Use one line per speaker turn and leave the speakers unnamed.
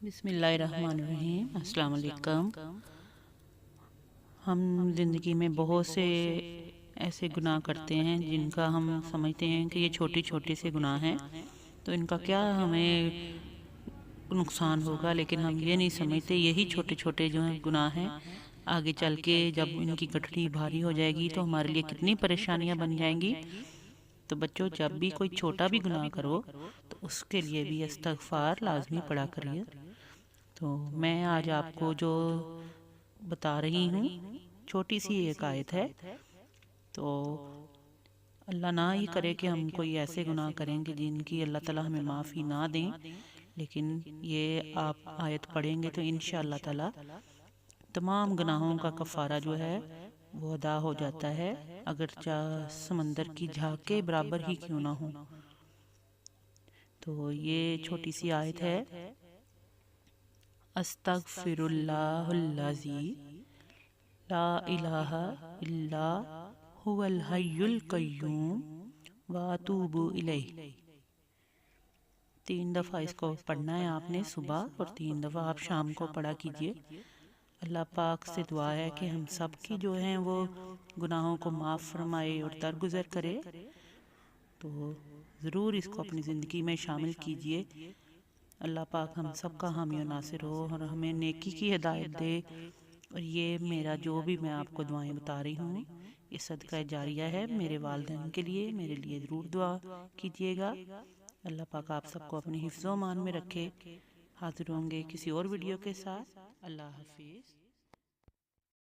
بسم اللہ الرحمن الرحیم۔ السلام علیکم۔ ہم زندگی میں بہت سے ایسے گناہ کرتے ہیں جن کا ہم سمجھتے ہیں کہ یہ چھوٹے چھوٹے سے گناہ ہیں، تو ان کا کیا ہمیں نقصان ہوگا، لیکن ہم یہ نہیں سمجھتے یہی چھوٹے چھوٹے جو ہیں گناہ ہیں آگے چل کے جب ان کی گٹھڑی بھاری ہو جائے گی تو ہمارے لیے کتنی پریشانیاں بن جائیں گی۔ تو بچوں، جب بھی کوئی چھوٹا بھی گناہ کرو تو اس کے لیے بھی استغفار لازمی پڑھا کریے۔ تو میں آج آپ کو جو بتا رہی ہوں چھوٹی سی ایک آیت ہے، تو اللہ نہ ہی کرے کہ ہم کوئی ایسے گناہ کریں کہ جن کی اللہ تعالیٰ ہمیں معافی نہ دیں، لیکن یہ آپ آیت پڑھیں گے تو انشاءاللہ تعالیٰ تمام گناہوں کا کفارہ جو ہے وہ ادا ہو جاتا ہے، اگرچہ سمندر کی جھاگ کے برابر ہی کیوں نہ ہو۔ تو یہ چھوٹی سی آیت ہے، استغفر اللہ الذی لا الہ الا هو الحی القیوم واتوب الیہ۔ 3 دفعہ اس کو پڑھنا ہے آپ نے صبح، اور 3 دفعہ آپ شام کو پڑھا کیجئے۔ اللہ پاک سے دعا ہے کہ ہم سب کی جو ہیں وہ گناہوں کو معاف فرمائے اور درگزر کرے۔ تو ضرور اس کو اپنی زندگی میں شامل کیجئے۔ اللہ پاک ہم سب کا حامی و ناصر ہو اور ہمیں نیکی کی ہدایت دے۔ اور یہ میرا جو بھی میں آپ کو دعائیں بتا رہی ہوں، یہ صدقہ جاریہ ہے میرے والدین کے لیے، میرے لیے ضرور دعا کیجئے گا۔ اللہ پاک آپ سب کو اپنی حفظ و امان میں رکھے۔ حاضر ہوں گے کسی اور ویڈیو کے ساتھ۔ اللہ حافظ۔